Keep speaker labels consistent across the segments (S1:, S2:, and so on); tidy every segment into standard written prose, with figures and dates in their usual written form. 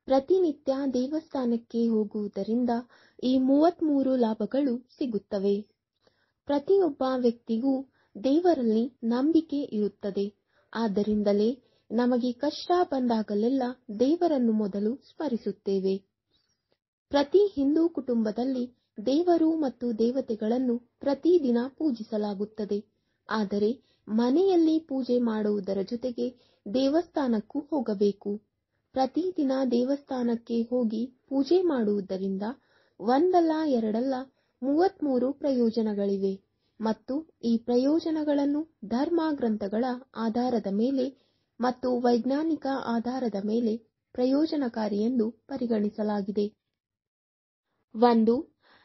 S1: ಪ್ರತಿನಿತ್ಯ ದೇವಸ್ಥಾನಕ್ಕೆ ಹೋಗುವುದರಿಂದ ಈ 33 ಲಾಭಗಳು ಸಿಗುತ್ತವೆ. ಪ್ರತಿಯೊಬ್ಬ ವ್ಯಕ್ತಿಗೂ ದೇವರಲ್ಲಿ ನಂಬಿಕೆ ಇರುತ್ತದೆ. ಆದ್ದರಿಂದಲೇ ನಮಗೆ ಕಷ್ಟ ಬಂದಾಗಲೆಲ್ಲ ದೇವರನ್ನು ಮೊದಲು ಸ್ಮರಿಸುತ್ತೇವೆ. ಪ್ರತಿ ಹಿಂದೂ ಕುಟುಂಬದಲ್ಲಿ ದೇವರು ಮತ್ತು ದೇವತೆಗಳನ್ನು ಪ್ರತಿದಿನ ಪೂಜಿಸಲಾಗುತ್ತದೆ. ಆದರೆ ಮನೆಯಲ್ಲಿ ಪೂಜೆ ಮಾಡುವುದರ ಜೊತೆಗೆ ದೇವಸ್ಥಾನಕ್ಕೂ ಹೋಗಬೇಕು. ಪ್ರತಿದಿನ ದೇವಸ್ಥಾನಕ್ಕೆ ಹೋಗಿ ಪೂಜೆ ಮಾಡುವುದರಿಂದ ಒಂದಲ್ಲ ಎರಡಲ್ಲ 33 ಪ್ರಯೋಜನಗಳಿವೆ ಮತ್ತು ಈ ಪ್ರಯೋಜನಗಳನ್ನು ಧರ್ಮ ಗ್ರಂಥಗಳ ಆಧಾರದ ಮೇಲೆ ಮತ್ತು ವೈಜ್ಞಾನಿಕ ಆಧಾರದ ಮೇಲೆ ಪ್ರಯೋಜನಕಾರಿ ಎಂದು ಪರಿಗಣಿಸಲಾಗಿದೆ. 1.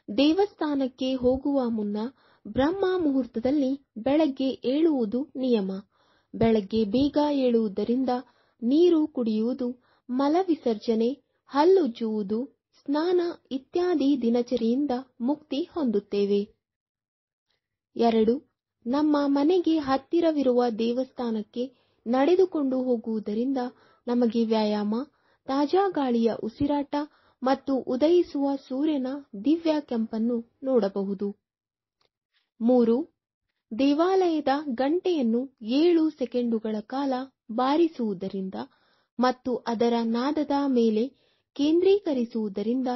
S1: ದೇವಸ್ಥಾನಕ್ಕೆ ಹೋಗುವ ಮುನ್ನ ಬ್ರಹ್ಮ ಮುಹೂರ್ತದಲ್ಲಿ ಬೆಳಗ್ಗೆ ಏಳುವುದು ನಿಯಮ. ಬೆಳಗ್ಗೆ ಬೇಗ ಏಳುವುದರಿಂದ ನೀರು ಕುಡಿಯುವುದು, ಮಲವಿಸರ್ಜನೆ, ಹಲ್ಲುಜ್ಜುವುದು, ಸ್ನಾನ ಇತ್ಯಾದಿ ದಿನಚರಿಯಿಂದ ಮುಕ್ತಿ ಹೊಂದುತ್ತೇವೆ. 2. ನಮ್ಮ ಮನೆಗೆ ಹತ್ತಿರವಿರುವ ದೇವಸ್ಥಾನಕ್ಕೆ ನಡೆದುಕೊಂಡು ಹೋಗುವುದರಿಂದ ನಮಗೆ ವ್ಯಾಯಾಮ, ತಾಜಾ ಗಾಳಿಯ ಉಸಿರಾಟ ಮತ್ತು ಉದಯಿಸುವ ಸೂರ್ಯನ ದಿವ್ಯ ಕೆಂಪನ್ನು ನೋಡಬಹುದು. 3. ದೇವಾಲಯದ ಗಂಟೆಯನ್ನು 7 ಸೆಕೆಂಡುಗಳ ಕಾಲ ಬಾರಿಸುವುದರಿಂದ ಮತ್ತು ಅದರ ನಾದದ ಮೇಲೆ ಕೇಂದ್ರೀಕರಿಸುವುದರಿಂದ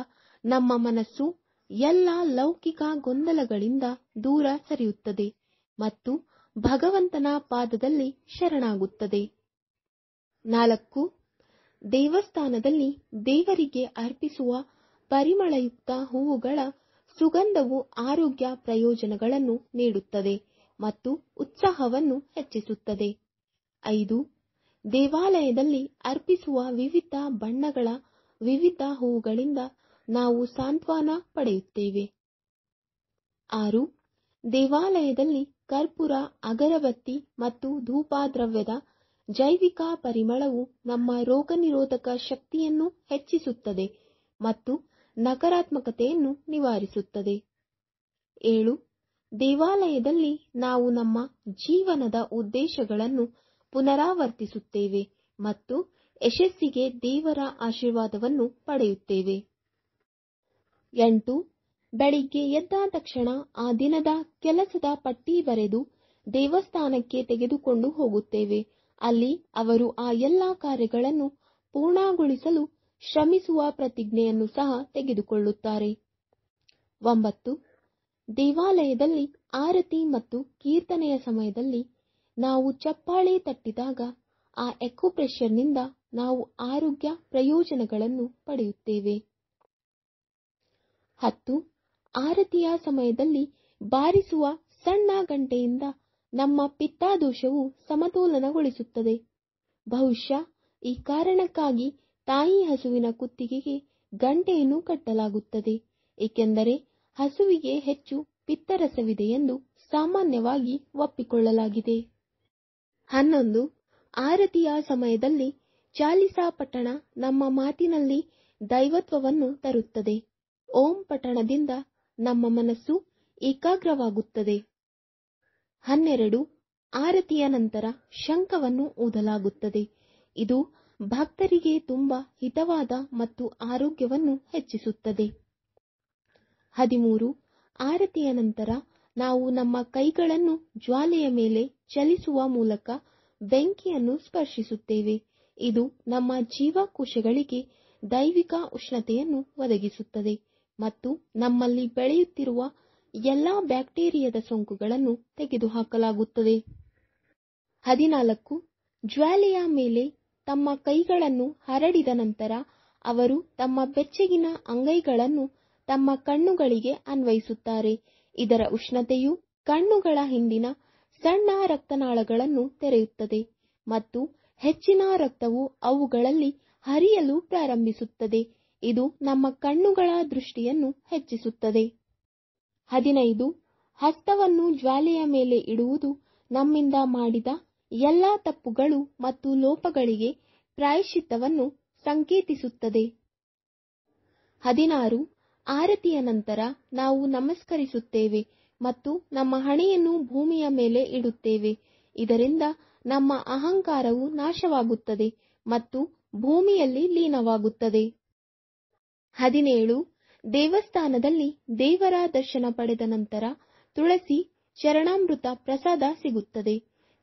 S1: ನಮ್ಮ ಮನಸ್ಸು ಎಲ್ಲ ಲೌಕಿಕ ಗೊಂದಲಗಳಿಂದ ದೂರ ಸರಿಯುತ್ತದೆ ಮತ್ತು ಭಗವಂತನ ಪಾದದಲ್ಲಿ ಶರಣಾಗುತ್ತದೆ. 4. ದೇವಸ್ಥಾನದಲ್ಲಿ ದೇವರಿಗೆ ಅರ್ಪಿಸುವ ಪರಿಮಳಯುಕ್ತ ಹೂವುಗಳ ಸುಗಂಧವು ಆರೋಗ್ಯ ಪ್ರಯೋಜನಗಳನ್ನು ನೀಡುತ್ತದೆ ಮತ್ತು ಉತ್ಸಾಹವನ್ನು ಹೆಚ್ಚಿಸುತ್ತದೆ. 5. ದೇವಾಲಯದಲ್ಲಿ ಅರ್ಪಿಸುವ ವಿವಿಧ ಬಣ್ಣಗಳ ವಿವಿಧ ಹೂವುಗಳಿಂದ ನಾವು ಸಾಂತ್ವನ ಪಡೆಯುತ್ತೇವೆ. 6. ದೇವಾಲಯದಲ್ಲಿ ಕರ್ಪೂರ, ಅಗರಬತ್ತಿ ಮತ್ತು ಧೂಪದ್ರವ್ಯದ ಜೈವಿಕ ಪರಿಮಳವು ನಮ್ಮ ರೋಗನಿರೋಧಕ ಶಕ್ತಿಯನ್ನು ಹೆಚ್ಚಿಸುತ್ತದೆ ಮತ್ತು ನಕಾರಾತ್ಮಕತೆಯನ್ನು ನಿವಾರಿಸುತ್ತದೆ. 7. ದೇವಾಲಯದಲ್ಲಿ ನಾವು ನಮ್ಮ ಜೀವನದ ಉದ್ದೇಶಗಳನ್ನು ಪುನರಾವರ್ತಿಸುತ್ತೇವೆ ಮತ್ತು ಯಶಸ್ಸಿಗೆ ದೇವರ ಆಶೀರ್ವಾದವನ್ನು ಪಡೆಯುತ್ತೇವೆ. 8. ಬೆಳಿಗ್ಗೆ ಎದ್ದ ತಕ್ಷಣ ಆ ದಿನದ ಕೆಲಸದ ಪಟ್ಟಿ ಬರೆದು ದೇವಸ್ಥಾನಕ್ಕೆ ತೆಗೆದುಕೊಂಡು ಹೋಗುತ್ತೇವೆ. ಅಲ್ಲಿ ಅವರು ಆ ಎಲ್ಲ ಕಾರ್ಯಗಳನ್ನು ಪೂರ್ಣಗೊಳಿಸಲು ಶ್ರಮಿಸುವ ಪ್ರತಿಜ್ಞೆಯನ್ನು ಸಹ ತೆಗೆದುಕೊಳ್ಳುತ್ತಾರೆ. 9. ದೇವಾಲಯದಲ್ಲಿ ಆರತಿ ಮತ್ತು ಕೀರ್ತನೆಯ ಸಮಯದಲ್ಲಿ ನಾವು ಚಪ್ಪಾಳೆ ತಟ್ಟಿದಾಗ ಆ ಎಕುಪ್ರೆಷರ್ನಿಂದ ನಾವು ಆರೋಗ್ಯ ಪ್ರಯೋಜನಗಳನ್ನು ಪಡೆಯುತ್ತೇವೆ. 10. ಆರತಿಯ ಸಮಯದಲ್ಲಿ ಬಾರಿಸುವ ಸಣ್ಣ ಗಂಟೆಯಿಂದ ನಮ್ಮ ಪಿತ್ತದೋಷವು ಸಮತೋಲನಗೊಳಿಸುತ್ತದೆ. ಬಹುಶಃ ಈ ಕಾರಣಕ್ಕಾಗಿ ತಾಯಿ ಹಸುವಿನ ಕುತ್ತಿಗೆಗೆ ಗಂಟೆಯನ್ನು ಕಟ್ಟಲಾಗುತ್ತದೆ, ಏಕೆಂದರೆ ಹಸುವಿಗೆ ಹೆಚ್ಚು ಪಿತ್ತರಸವಿದೆ ಎಂದು ಸಾಮಾನ್ಯವಾಗಿ ಒಪ್ಪಿಕೊಳ್ಳಲಾಗಿದೆ. 11. ಆರತಿಯ ಸಮಯದಲ್ಲಿ ಚಾಲಿಸಾ ಪಠಣ ನಮ್ಮ ಮಾತಿನಲ್ಲಿ ದೈವತ್ವವನ್ನು ತರುತ್ತದೆ. ಓಂ ಪಠಣದಿಂದ ನಮ್ಮ ಮನಸ್ಸು ಏಕಾಗ್ರವಾಗುತ್ತದೆ. 12. ಆರತಿಯ ನಂತರ ಶಂಖವನ್ನು ಊದಲಾಗುತ್ತದೆ. ಇದು ಭಕ್ತರಿಗೆ ತುಂಬಾ ಹಿತವಾದ ಮತ್ತು ಆರೋಗ್ಯವನ್ನು ಹೆಚ್ಚಿಸುತ್ತದೆ. 13. ಆರತಿಯ ನಂತರ ನಾವು ನಮ್ಮ ಕೈಗಳನ್ನು ಜ್ವಾಲೆಯ ಮೇಲೆ ಚಲಿಸುವ ಮೂಲಕ ಬೆಂಕಿಯನ್ನು ಸ್ಪರ್ಶಿಸುತ್ತೇವೆ. ಇದು ನಮ್ಮ ಜೀವಕೋಶಗಳಿಗೆ ದೈವಿಕ ಉಷ್ಣತೆಯನ್ನು ಒದಗಿಸುತ್ತದೆ ಮತ್ತು ನಮ್ಮಲ್ಲಿ ಬೆಳೆಯುತ್ತಿರುವ ಎಲ್ಲ ಬ್ಯಾಕ್ಟೀರಿಯಾದ ಸೋಂಕುಗಳನ್ನು ತೆಗೆದುಹಾಕಲಾಗುತ್ತದೆ. 14. ಜ್ವಾಲೆಯ ಮೇಲೆ ತಮ್ಮ ಕೈಗಳನ್ನು ಹರಡಿದ ನಂತರ ಅವರು ತಮ್ಮ ಬೆಚ್ಚಗಿನ ಅಂಗೈಗಳನ್ನು ತಮ್ಮ ಕಣ್ಣುಗಳಿಗೆ ಅನ್ವಯಿಸುತ್ತಾರೆ. ಇದರ ಉಷ್ಣತೆಯು ಕಣ್ಣುಗಳ ಹಿಂದಿನ ಸಣ್ಣ ರಕ್ತನಾಳಗಳನ್ನು ತೆರೆಯುತ್ತದೆ ಮತ್ತು ಹೆಚ್ಚಿನ ರಕ್ತವು ಅವುಗಳಲ್ಲಿ ಹರಿಯಲು ಪ್ರಾರಂಭಿಸುತ್ತದೆ. ಇದು ನಮ್ಮ ಕಣ್ಣುಗಳ ದೃಷ್ಟಿಯನ್ನು ಹೆಚ್ಚಿಸುತ್ತದೆ. 15. ಹಸ್ತವನ್ನು ಜ್ವಾಲೆಯ ಮೇಲೆ ಇಡುವುದು ನಮ್ಮಿಂದ ಮಾಡಿದ ಎಲ್ಲ ತಪ್ಪುಗಳು ಮತ್ತು ಲೋಪಗಳಿಗೆ ಪ್ರಾಯಶ್ಚಿತ್ತವನ್ನು ಸಂಕೇತಿಸುತ್ತದೆ. 16. ಆರತಿಯ ನಂತರ ನಾವು ನಮಸ್ಕರಿಸುತ್ತೇವೆ ಮತ್ತು ನಮ್ಮ ಹಣೆಯನ್ನು ಭೂಮಿಯ ಮೇಲೆ ಇಡುತ್ತೇವೆ. ಇದರಿಂದ ನಮ್ಮ ಅಹಂಕಾರವು ನಾಶವಾಗುತ್ತದೆ ಮತ್ತು ಭೂಮಿಯಲ್ಲಿ ಲೀನವಾಗುತ್ತದೆ. 17. ದೇವಸ್ಥಾನದಲ್ಲಿ ದೇವರ ದರ್ಶನ ಪಡೆದ ನಂತರ ತುಳಸಿ ಚರಣಾಮೃತ ಪ್ರಸಾದ ಸಿಗುತ್ತದೆ.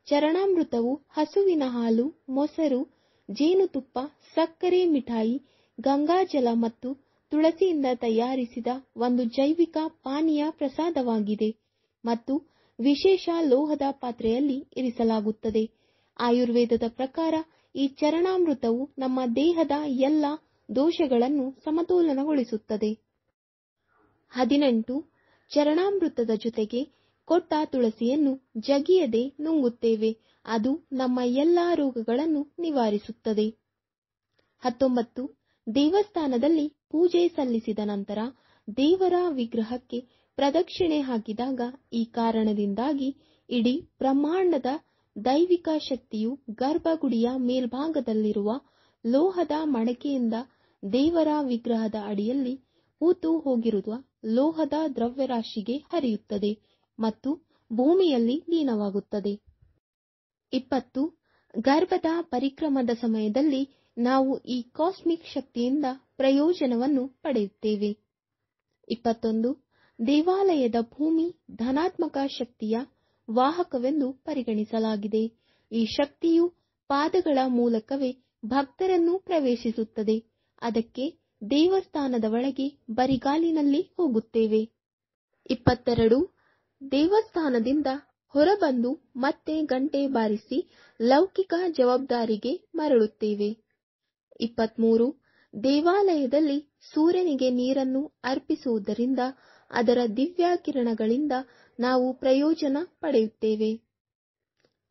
S1: ಚರಣಾಮೃತವು ಹಸುವಿನ ಹಾಲು, ಮೊಸರು, ಜೇನುತುಪ್ಪ, ಸಕ್ಕರೆ, ಮಿಠಾಯಿ, ಗಂಗಾಜಲ ಮತ್ತು ತುಳಸಿಯಿಂದ ತಯಾರಿಸಿದ ಒಂದು ಜೈವಿಕ ಪಾನೀಯ ಪ್ರಸಾದವಾಗಿದೆ ಮತ್ತು ವಿಶೇಷ ಲೋಹದ ಪಾತ್ರೆಯಲ್ಲಿ ಇರಿಸಲಾಗುತ್ತದೆ. ಆಯುರ್ವೇದದ ಪ್ರಕಾರ ಈ ಚರಣಾಮೃತವು ನಮ್ಮ ದೇಹದ ಎಲ್ಲ ದೋಷಗಳನ್ನು ಸಮತೋಲನಗೊಳಿಸುತ್ತದೆ. 18. ಚರಣಾಮೃತದ ಜೊತೆಗೆ ಕೊಟ್ಟ ತುಳಸಿಯನ್ನು ಜಗಿಯದೆ ನುಂಗುತ್ತೇವೆ. ಅದು ನಮ್ಮ ಎಲ್ಲ ರೋಗಗಳನ್ನು ನಿವಾರಿಸುತ್ತದೆ. 19. ದೇವಸ್ಥಾನದಲ್ಲಿ ಪೂಜೆ ಸಲ್ಲಿಸಿದ ನಂತರ ದೇವರ ವಿಗ್ರಹಕ್ಕೆ ಪ್ರದಕ್ಷಿಣೆ ಹಾಕಿದಾಗ ಈ ಕಾರಣದಿಂದಾಗಿ ಇಡೀ ಬ್ರಹ್ಮಾಂಡದ ದೈವಿಕ ಶಕ್ತಿಯು ಗರ್ಭಗುಡಿಯ ಮೇಲ್ಭಾಗದಲ್ಲಿರುವ ಲೋಹದ ಮಡಕೆಯಿಂದ ದೇವರ ವಿಗ್ರಹದ ಅಡಿಯಲ್ಲಿ ಹೂತು ಹೋಗಿರುವ ಲೋಹದ ದ್ರವ್ಯರಾಶಿಗೆ ಹರಿಯುತ್ತದೆ ಮತ್ತು ಭೂಮಿಯಲ್ಲಿ ಲೀನವಾಗುತ್ತದೆ. 20. ಗರ್ಭದ ಪರಿಕ್ರಮದ ಸಮಯದಲ್ಲಿ ನಾವು ಈ ಕಾಸ್ಮಿಕ್ ಶಕ್ತಿಯಿಂದ ಪ್ರಯೋಜನವನ್ನು ಪಡೆಯುತ್ತೇವೆ. 21. ದೇವಾಲಯದ ಭೂಮಿ ಧನಾತ್ಮಕ ಶಕ್ತಿಯ ವಾಹಕವೆಂದು ಪರಿಗಣಿಸಲಾಗಿದೆ. ಈ ಶಕ್ತಿಯು ಪಾದಗಳ ಮೂಲಕವೇ ಭಕ್ತರನ್ನು ಪ್ರವೇಶಿಸುತ್ತದೆ. ಅದಕ್ಕೆ ದೇವಸ್ಥಾನದ ಒಳಗೆ ಬರಿಗಾಲಿನಲ್ಲಿ ಹೋಗುತ್ತೇವೆ. 22. ದೇವಸ್ಥಾನದಿಂದ ಹೊರಬಂದು ಮತ್ತೆ ಗಂಟೆ ಬಾರಿಸಿ ಲೌಕಿಕ ಜವಾಬ್ದಾರಿಗೆ ಮರಳುತ್ತೇವೆ. 23. ದೇವಾಲಯದಲ್ಲಿ ಸೂರ್ಯನಿಗೆ ನೀರನ್ನು ಅರ್ಪಿಸುವುದರಿಂದ ಅದರ ದಿವ್ಯ ಕಿರಣಗಳಿಂದ ನಾವು ಪ್ರಯೋಜನ ಪಡೆಯುತ್ತೇವೆ.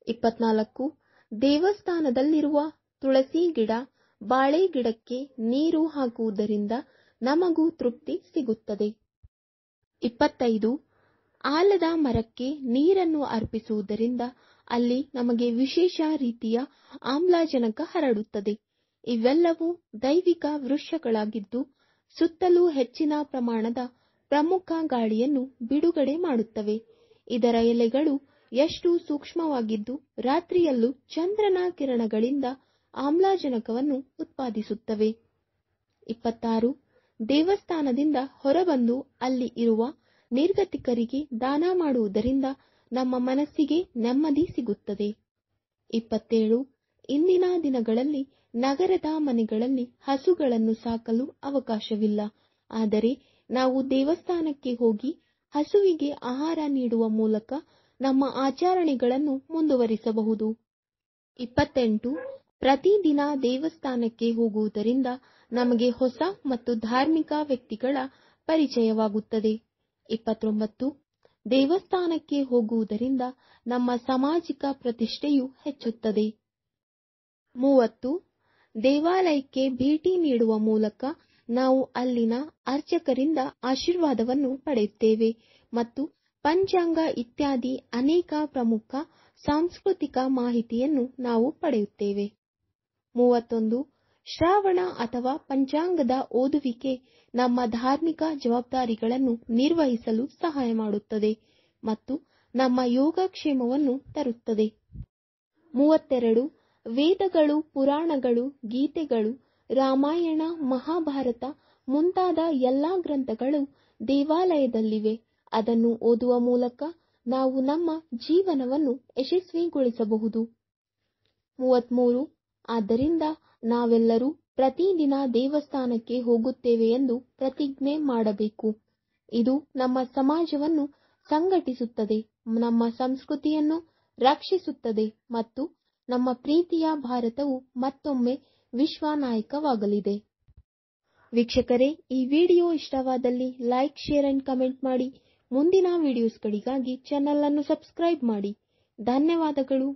S1: 24. ದೇವಸ್ಥಾನದಲ್ಲಿರುವ ತುಳಸಿ ಗಿಡ, ಬಾಳೆ ಗಿಡಕ್ಕೆ ನೀರು ಹಾಕುವುದರಿಂದ ನಮಗೂ ತೃಪ್ತಿ ಸಿಗುತ್ತದೆ. 25. ಆಲದ ಮರಕ್ಕೆ ನೀರನ್ನು ಅರ್ಪಿಸುವುದರಿಂದ ಅಲ್ಲಿ ನಮಗೆ ವಿಶೇಷ ರೀತಿಯ ಆಮ್ಲಜನಕ ಹರಡುತ್ತದೆ. ಇವೆಲ್ಲವೂ ದೈವಿಕ ವೃಕ್ಷಗಳಾಗಿದ್ದು ಸುತ್ತಲೂ ಹೆಚ್ಚಿನ ಪ್ರಮಾಣದ ಪ್ರಮುಖ ಗಾಳಿಯನ್ನು ಬಿಡುಗಡೆ ಮಾಡುತ್ತವೆ. ಇದರ ಎಲೆಗಳು ಎಷ್ಟು ಸೂಕ್ಷ್ಮವಾಗಿದ್ದು ರಾತ್ರಿಯಲ್ಲೂ ಚಂದ್ರನ ಕಿರಣಗಳಿಂದ ಆಮ್ಲಜನಕವನ್ನು ಉತ್ಪಾದಿಸುತ್ತವೆ. 26. ದೇವಸ್ಥಾನದಿಂದ ಹೊರಬಂದು ಅಲ್ಲಿ ಇರುವ ನಿರ್ಗತಿಕರಿಗೆ ದಾನ ಮಾಡುವುದರಿಂದ ನಮ್ಮ ಮನಸ್ಸಿಗೆ ನೆಮ್ಮದಿ ಸಿಗುತ್ತದೆ. 27. ಇಂದಿನ ದಿನಗಳಲ್ಲಿ ನಗರದ ಮನೆಗಳಲ್ಲಿ ಹಸುಗಳನ್ನು ಸಾಕಲು ಅವಕಾಶವಿಲ್ಲ. ಆದರೆ ನಾವು ದೇವಸ್ಥಾನಕ್ಕೆ ಹೋಗಿ ಹಸುವಿಗೆ ಆಹಾರ ನೀಡುವ ಮೂಲಕ ನಮ್ಮ ಆಚರಣೆಗಳನ್ನು ಮುಂದುವರಿಸಬಹುದು. 28. ಪ್ರತಿದಿನ ದೇವಸ್ಥಾನಕ್ಕೆ ಹೋಗುವುದರಿಂದ ನಮಗೆ ಹೊಸ ಮತ್ತು ಧಾರ್ಮಿಕ ವ್ಯಕ್ತಿಗಳ ಪರಿಚಯವಾಗುತ್ತದೆ. 29. ದೇವಸ್ಥಾನಕ್ಕೆ ಹೋಗುವುದರಿಂದ ನಮ್ಮ ಸಾಮಾಜಿಕ ಪ್ರತಿಷ್ಠೆಯು ಹೆಚ್ಚುತ್ತದೆ. 30. ದೇವಾಲಯಕ್ಕೆ ಭೇಟಿ ನೀಡುವ ಮೂಲಕ ನಾವು ಅಲ್ಲಿನ ಅರ್ಚಕರಿಂದ ಆಶೀರ್ವಾದವನ್ನು ಪಡೆಯುತ್ತೇವೆ ಮತ್ತು ಪಂಚಾಂಗ ಇತ್ಯಾದಿ ಅನೇಕ ಪ್ರಮುಖ ಸಾಂಸ್ಕೃತಿಕ ಮಾಹಿತಿಯನ್ನು ನಾವು ಪಡೆಯುತ್ತೇವೆ. 31. ಶ್ರಾವಣ ಅಥವಾ ಪಂಚಾಂಗದ ಓದುವಿಕೆ ನಮ್ಮ ಧಾರ್ಮಿಕ ಜವಾಬ್ದಾರಿಗಳನ್ನು ನಿರ್ವಹಿಸಲು ಸಹಾಯ ಮಾಡುತ್ತದೆ ಮತ್ತು ನಮ್ಮ ಯೋಗಕ್ಷೇಮವನ್ನು ತರುತ್ತದೆ. 32. ವೇದಗಳು, ಪುರಾಣಗಳು, ಗೀತೆಗಳು, ರಾಮಾಯಣ, ಮಹಾಭಾರತ ಮುಂತಾದ ಎಲ್ಲ ಗ್ರಂಥಗಳು ದೇವಾಲಯದಲ್ಲಿವೆ. ಅದನ್ನು ಓದುವ ಮೂಲಕ ನಾವು ನಮ್ಮ ಜೀವನವನ್ನು ಯಶಸ್ವಿಗೊಳಿಸಬಹುದು. 33. ಆದ್ದರಿಂದ ನಾವೆಲ್ಲರೂ ಪ್ರತಿದಿನ ದೇವಸ್ಥಾನಕ್ಕೆ ಹೋಗುತ್ತೇವೆ ಎಂದು ಪ್ರತಿಜ್ಞೆ ಮಾಡಬೇಕು. ಇದು ನಮ್ಮ ಸಮಾಜವನ್ನು ಸಂಘಟಿಸುತ್ತದೆ, ನಮ್ಮ ಸಂಸ್ಕೃತಿಯನ್ನು ರಕ್ಷಿಸುತ್ತದೆ ಮತ್ತು ನಮ್ಮ ಪ್ರೀತಿಯ ಭಾರತವು ಮತ್ತೊಮ್ಮೆ ವಿಶ್ವ ನಾಯಕವಾಗಲಿದೆ. ವೀಕ್ಷಕರೇ, ಈ ವಿಡಿಯೋ ಇಷ್ಟವಾದಲ್ಲಿ ಲೈಕ್, ಶೇರ್ ಅಂಡ್ ಕಮೆಂಟ್ ಮಾಡಿ. ಮುಂದಿನ ವಿಡಿಯೋಸ್ಗಳಿಗಾಗಿ ಚಾನೆಲ್ ಅನ್ನು ಸಬ್ಸ್ಕ್ರೈಬ್ ಮಾಡಿ. ಧನ್ಯವಾದಗಳು.